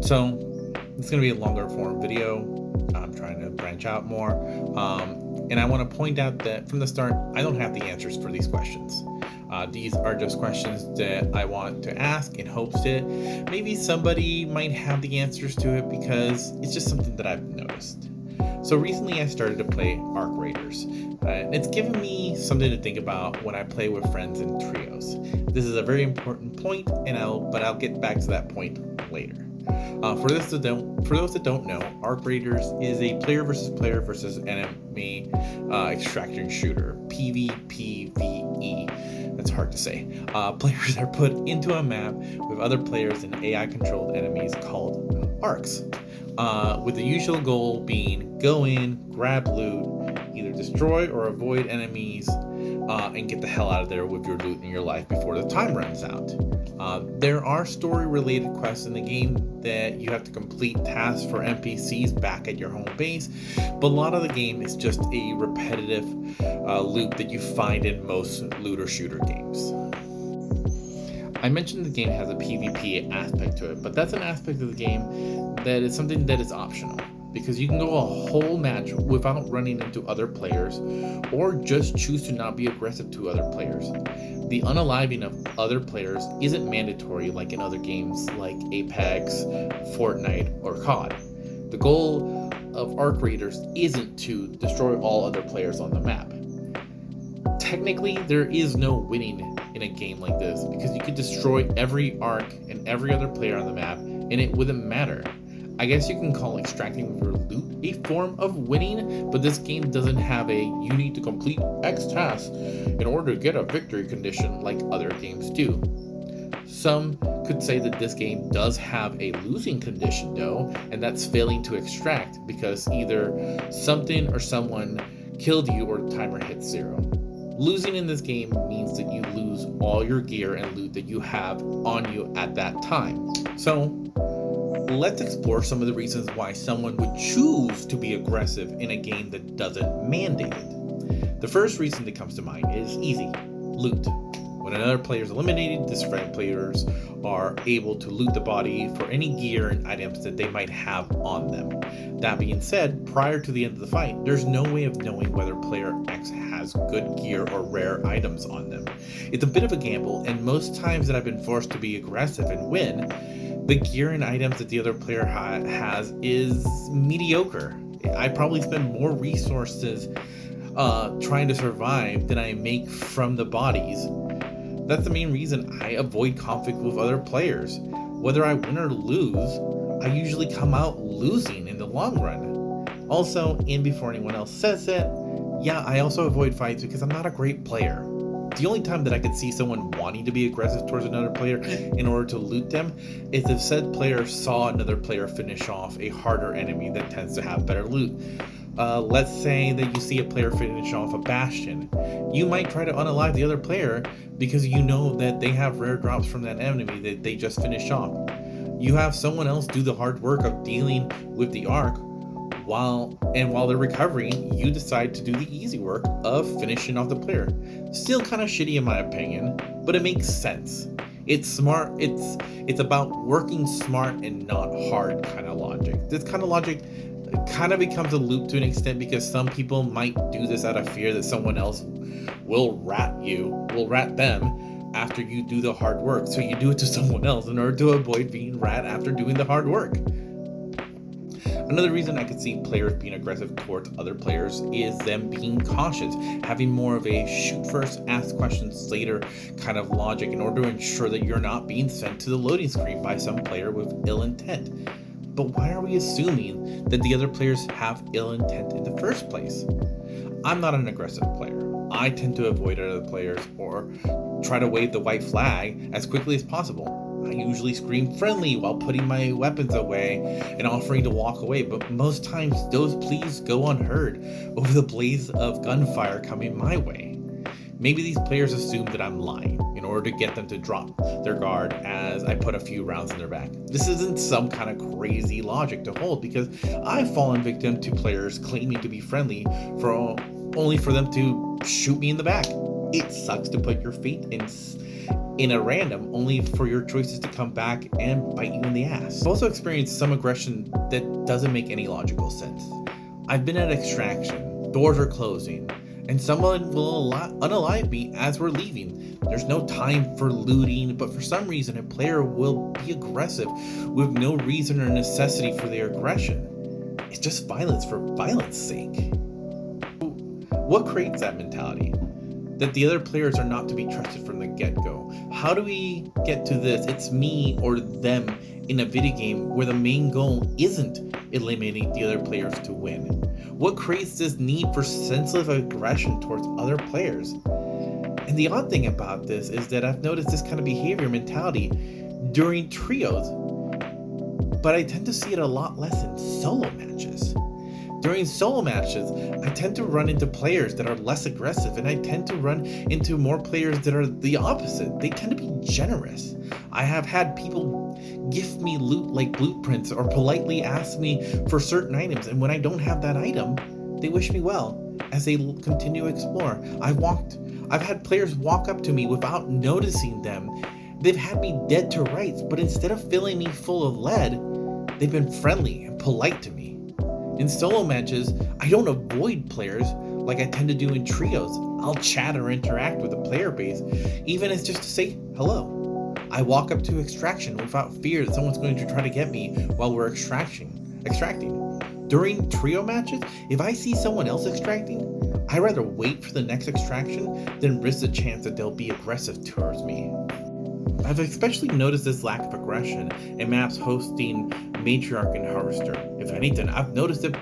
So it's going to be a longer form video. I'm trying to branch out more. And I want to point out that from the start, I don't have the answers for these questions. These are just questions that I want to ask in hopes that maybe somebody might have the answers to it, because it's just something that I've noticed. So recently I started to play Arc Raiders. It's given me something to think about when I play with friends in trios. This is a very important point, but I'll get back to that point later. For those that don't know, Arc Raiders is a player versus enemy extraction shooter, PvPvE. That's hard to say. Players are put into a map with other players and AI-controlled enemies called arcs, with the usual goal being go in, grab loot, either destroy or avoid enemies, and get the hell out of there with your loot and your life before the time runs out. There are story-related quests in the game that you have to complete tasks for NPCs back at your home base, but a lot of the game is just a repetitive loop that you find in most looter shooter games. I mentioned the game has a PvP aspect to it, but that's an aspect of the game that is something that is optional, because you can go a whole match without running into other players, or just choose to not be aggressive to other players. The unaliving of other players isn't mandatory like in other games like Apex, Fortnite, or COD. The goal of Arc Raiders isn't to destroy all other players on the map. Technically, there is no winning in a game like this, because you could destroy every arc and every other player on the map and it wouldn't matter. I guess you can call extracting your loot a form of winning, but this game doesn't have a you need to complete X tasks in order to get a victory condition like other games do. Some could say that this game does have a losing condition though, and that's failing to extract because either something or someone killed you or the timer hits 0. Losing in this game means that you lose all your gear and loot that you have on you at that time. So let's explore some of the reasons why someone would choose to be aggressive in a game that doesn't mandate it. The first reason that comes to mind is easy: loot. When another player is eliminated, disfragged players are able to loot the body for any gear and items that they might have on them. That being said, prior to the end of the fight, there's no way of knowing whether player X has good gear or rare items on them. It's a bit of a gamble, and most times that I've been forced to be aggressive and win, the gear and items that the other player has is mediocre. I probably spend more resources trying to survive than I make from the bodies. That's the main reason I avoid conflict with other players. Whether I win or lose, I usually come out losing in the long run. Also, and before anyone else says it, yeah, I also avoid fights because I'm not a great player. The only time that I could see someone wanting to be aggressive towards another player in order to loot them is if said player saw another player finish off a harder enemy that tends to have better loot. Let's say that you see a player finish off a Bastion. You might try to unalive the other player because you know that they have rare drops from that enemy that they just finished off. You have someone else do the hard work of dealing with the arc, while they're recovering, you decide to do the easy work of finishing off the player. Still kind of shitty in my opinion, but it makes sense. It's smart. It's about working smart and not hard kind of logic. This kind of logic kind of becomes a loop to an extent, because some people might do this out of fear that someone else will rat them after you do the hard work. So you do it to someone else in order to avoid being rat after doing the hard work. Another reason I could see players being aggressive towards other players is them being cautious, having more of a shoot first, ask questions later kind of logic in order to ensure that you're not being sent to the loading screen by some player with ill intent. But why are we assuming that the other players have ill intent in the first place? I'm not an aggressive player. I tend to avoid other players or try to wave the white flag as quickly as possible. I usually scream friendly while putting my weapons away and offering to walk away, but most times those pleas go unheard over the blaze of gunfire coming my way. Maybe these players assume that I'm lying in order to get them to drop their guard as I put a few rounds in their back. This isn't some kind of crazy logic to hold, because I've fallen victim to players claiming to be friendly only for them to shoot me in the back. It sucks to put your faith in a random, only for your choices to come back and bite you in the ass. I've also experienced some aggression that doesn't make any logical sense. I've been at extraction, doors are closing, and someone will unalive me as we're leaving. There's no time for looting, but for some reason a player will be aggressive with no reason or necessity for their aggression. It's just violence for violence sake. What creates that mentality? That the other players are not to be trusted from the get-go. How do we get to this it's me or them in a video game where the main goal isn't eliminating the other players to win? What creates this need for senseless aggression towards other players? And the odd thing about this is that I've noticed this kind of behavior mentality during trios, but I tend to see it a lot less in solo matches. During solo matches, I tend to run into players that are less aggressive, and I tend to run into more players that are the opposite. They tend to be generous. I have had people gift me loot like blueprints or politely ask me for certain items, and when I don't have that item, they wish me well as they continue to explore. I've had players walk up to me without noticing them. They've had me dead to rights, but instead of filling me full of lead, they've been friendly and polite to me. In solo matches, I don't avoid players like I tend to do in trios. I'll chat or interact with the player base, even as just to say hello. I walk up to extraction without fear that someone's going to try to get me while we're extracting. During trio matches, if I see someone else extracting, I'd rather wait for the next extraction than risk the chance that they'll be aggressive towards me. I've especially noticed this lack of aggression in maps hosting Matriarch and Harvester. If anything, I've noticed that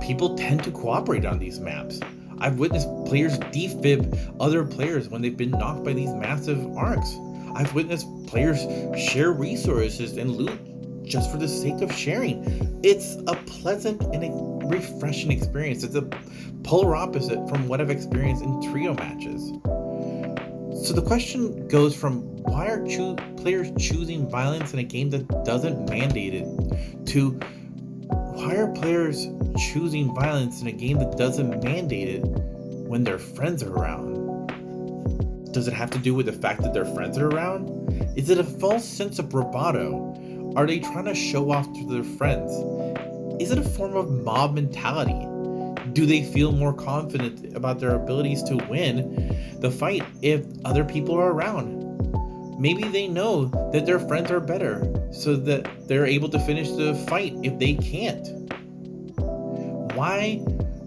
people tend to cooperate on these maps. I've witnessed players defib other players when they've been knocked by these massive arcs. I've witnessed players share resources and loot just for the sake of sharing. It's a pleasant and a refreshing experience. It's a polar opposite from what I've experienced in trio matches. So the question goes from why are players choosing violence in a game that doesn't mandate it, to why are players choosing violence in a game that doesn't mandate it when their friends are around? Does it have to do with the fact that their friends are around? Is it a false sense of bravado? Are they trying to show off to their friends? Is it a form of mob mentality? Do they feel more confident about their abilities to win the fight if other people are around? Maybe they know that their friends are better, so that they're able to finish the fight if they can't. Why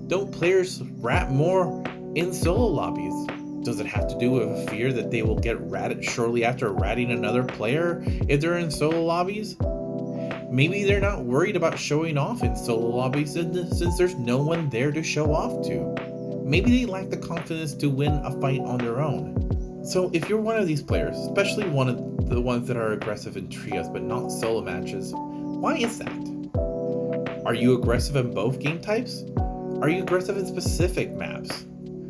don't players rat more in solo lobbies? Does it have to do with a fear that they will get ratted shortly after ratting another player if they're in solo lobbies? Maybe they're not worried about showing off in solo lobbies since there's no one there to show off to. Maybe they lack the confidence to win a fight on their own. So if you're one of these players, especially one of the ones that are aggressive in trios but not solo matches, why is that? Are you aggressive in both game types? Are you aggressive in specific maps?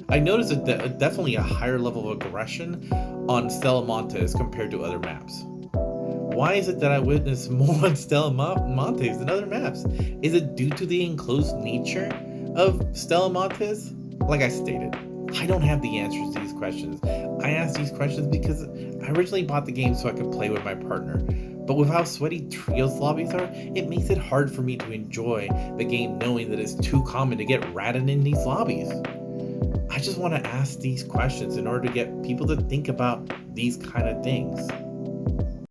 I noticed definitely a higher level of aggression on Stella Montes compared to other maps. Why is it that I witness more on Stella Montes than other maps? Is it due to the enclosed nature of Stella Montes? Like I stated, I don't have the answers to these questions. I asked these questions because I originally bought the game so I could play with my partner. But with how sweaty trios lobbies are, it makes it hard for me to enjoy the game knowing that it's too common to get ratted in these lobbies. I just want to ask these questions in order to get people to think about these kind of things.